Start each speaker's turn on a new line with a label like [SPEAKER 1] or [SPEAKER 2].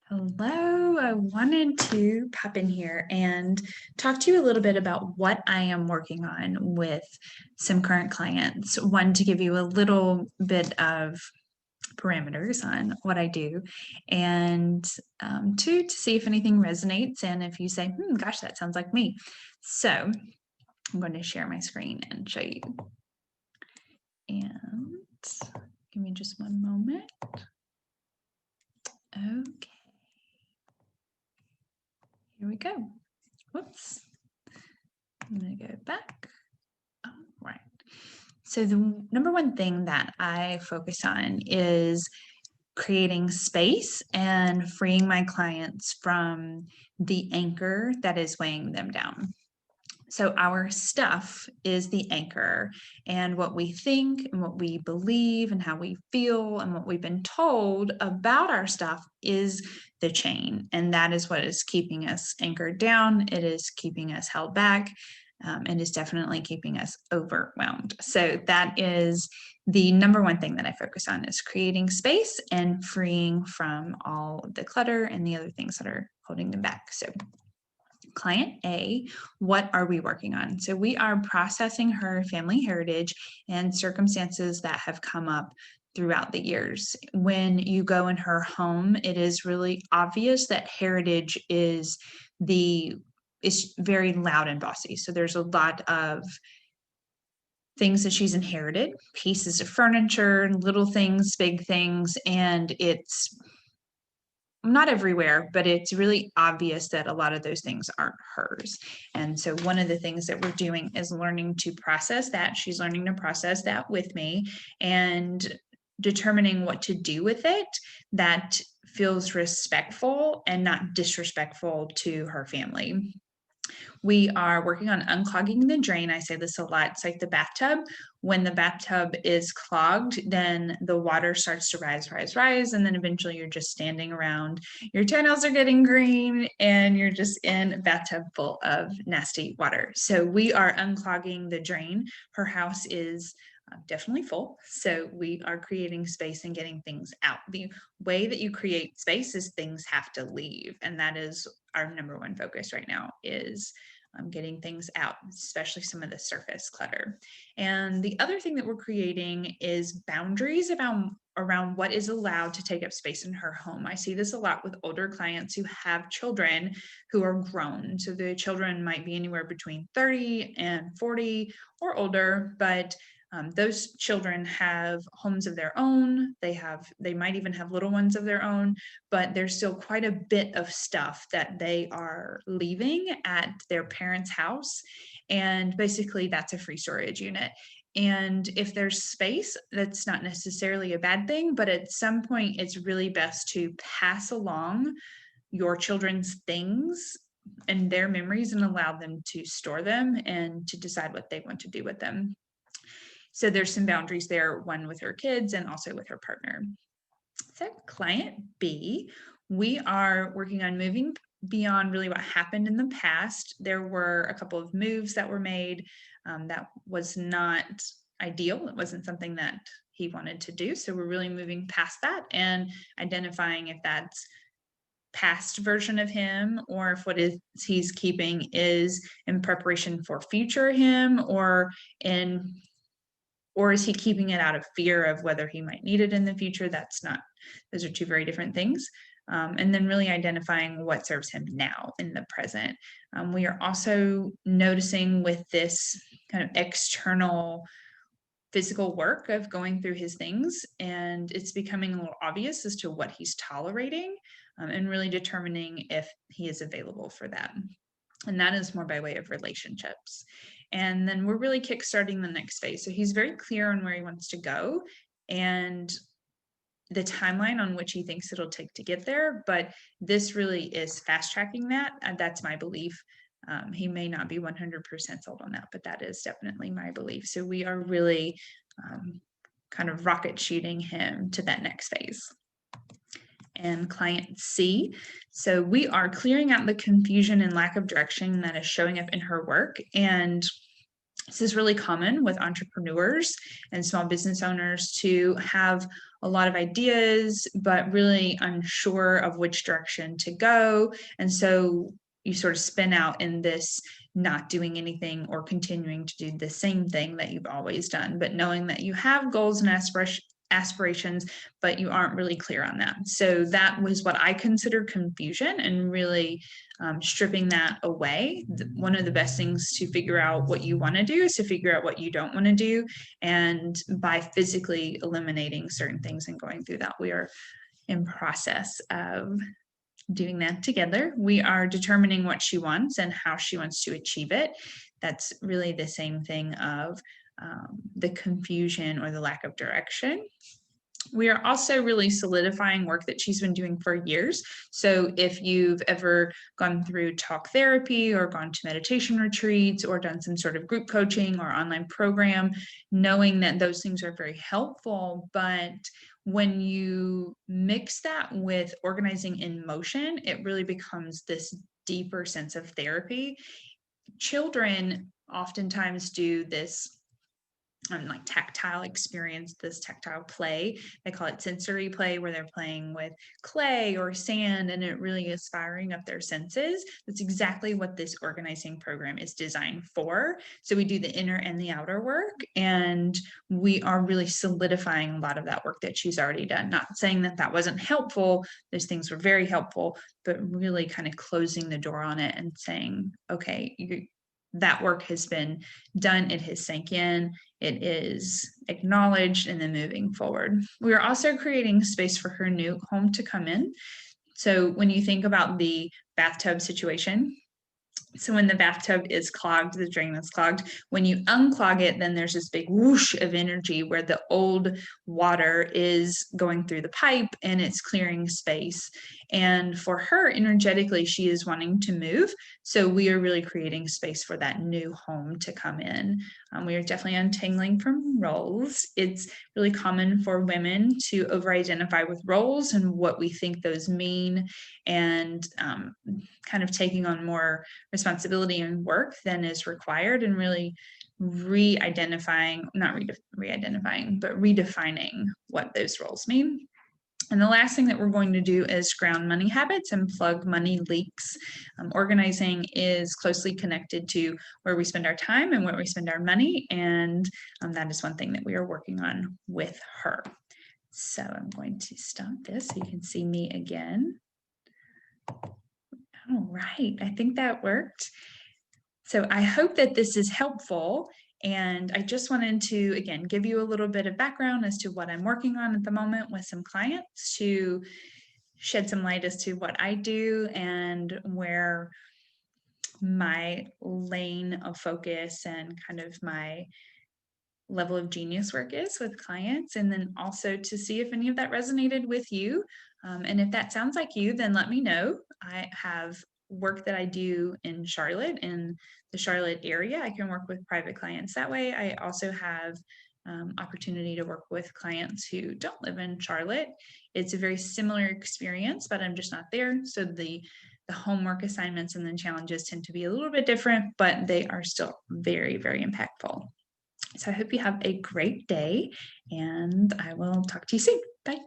[SPEAKER 1] Hello, I wanted to pop in here and talk to you a little bit about what I am working on with some current clients. One, to give you a little bit of parameters on what I do, and two, to see if anything resonates and if you say, gosh, that sounds like me. So I'm going to share my screen and show you. And give me just one moment. Okay. Here we go. Whoops. I'm going to go back. All right. So the number one thing that I focus on is creating space and freeing my clients from the anchor that is weighing them down. So our stuff is the anchor, and what we think and what we believe and how we feel and what we've been told about our stuff is the chain. And that is what is keeping us anchored down. It is keeping us held back, and is definitely keeping us overwhelmed. So that is the number one thing that I focus on, is creating space and freeing from all the clutter and the other things that are holding them back. So client A, what are we working on? So we are processing her family heritage and circumstances that have come up throughout the years. When you go in her home, it is really obvious that heritage is very loud and bossy. So there's a lot of things that she's inherited, pieces of furniture, little things, big things, and it's not everywhere, but it's really obvious that a lot of those things aren't hers. And so one of the things that we're doing is learning to process that. She's learning to process that with me and determining what to do with it that feels respectful and not disrespectful to her family. We are working on unclogging the drain. I say this a lot. It's like the bathtub. When the bathtub is clogged, then the water starts to rise, and then eventually you're just standing around. Your toenails are getting green, and you're just in a bathtub full of nasty water. So we are unclogging the drain. Her house is definitely full. So we are creating space and getting things out. The way that you create space is things have to leave. And that is our number one focus right now, is getting things out, especially some of the surface clutter. And the other thing that we're creating is boundaries around what is allowed to take up space in her home. I see this a lot with older clients who have children who are grown. So the children might be anywhere between 30 and 40 or older, but those children have homes of their own. They might even have little ones of their own, but there's still quite a bit of stuff that they are leaving at their parents' house. And basically that's a free storage unit. And if there's space, that's not necessarily a bad thing, but at some point it's really best to pass along your children's things and their memories and allow them to store them and to decide what they want to do with them. So there's some boundaries there, one with her kids and also with her partner. So client B, we are working on moving beyond really what happened in the past. There were a couple of moves that were made that was not ideal. It wasn't something that he wanted to do. So we're really moving past that and identifying if that's past version of him or if what is he's keeping is in preparation for future him, or is he keeping it out of fear of whether he might need it in the future? Those are two very different things. And then really identifying what serves him now in the present. We are also noticing with this kind of external physical work of going through his things, and it's becoming a little obvious as to what he's tolerating, and really determining if he is available for that. And that is more by way of relationships. And then we're really kickstarting the next phase. So he's very clear on where he wants to go and the timeline on which he thinks it'll take to get there. But this really is fast tracking that. And that's my belief. He may not be 100% sold on that, but that is definitely my belief. So we are really kind of rocket shooting him to that next phase. And client C. So we are clearing out the confusion and lack of direction that is showing up in her work. And this is really common with entrepreneurs and small business owners to have a lot of ideas, but really unsure of which direction to go. And so you sort of spin out in this not doing anything or continuing to do the same thing that you've always done, but knowing that you have goals and aspirations, but you aren't really clear on that. So that was what I consider confusion, and really stripping that away. One of the best things to figure out what you want to do is to figure out what you don't want to do. And by physically eliminating certain things and going through that, we are in process of doing that together. We are determining what she wants and how she wants to achieve it. That's really the same thing of the confusion or the lack of direction. We are also really solidifying work that she's been doing for years. So if you've ever gone through talk therapy or gone to meditation retreats or done some sort of group coaching or online program, knowing that those things are very helpful, but when you mix that with organizing in motion, it really becomes this deeper sense of therapy. Children oftentimes do this like tactile experience, this tactile play. They call it sensory play, where they're playing with clay or sand, and it really is firing up their senses. That's exactly what this organizing program is designed for. So we do the inner and the outer work, and we are really solidifying a lot of that work that she's already done. Not saying that that wasn't helpful, those things were very helpful, but really kind of closing the door on it and saying, okay, that work has been done, it has sank in, it is acknowledged, and then moving forward. We are also creating space for her new home to come in. So when you think about the bathtub situation, so when the bathtub is clogged, the drain is clogged, when you unclog it, then there's this big whoosh of energy where the old water is going through the pipe and it's clearing space. And for her, energetically, she is wanting to move. So we are really creating space for that new home to come in. We are definitely untangling from roles. It's really common for women to over-identify with roles and what we think those mean, and kind of taking on more responsibility and work than is required, and really re-identifying, not re-identifying, but redefining what those roles mean. And the last thing that we're going to do is ground money habits and plug money leaks. Organizing is closely connected to where we spend our time and where we spend our money, and that is one thing that we are working on with her. So I'm going to stop this so you can see me again. All right, I think that worked. So I hope that this is helpful. And I just wanted to, again, give you a little bit of background as to what I'm working on at the moment with some clients, to shed some light as to what I do and where my lane of focus and kind of my level of genius work is with clients, and then also to see if any of that resonated with you. And if that sounds like you, then let me know. I have work that I do in Charlotte, in the Charlotte area. I can work with private clients that way. I also have opportunity to work with clients who don't live in Charlotte. It's a very similar experience, but I'm just not there. So the homework assignments and the challenges tend to be a little bit different, but they are still very, very impactful. So I hope you have a great day, and I will talk to you soon. Bye.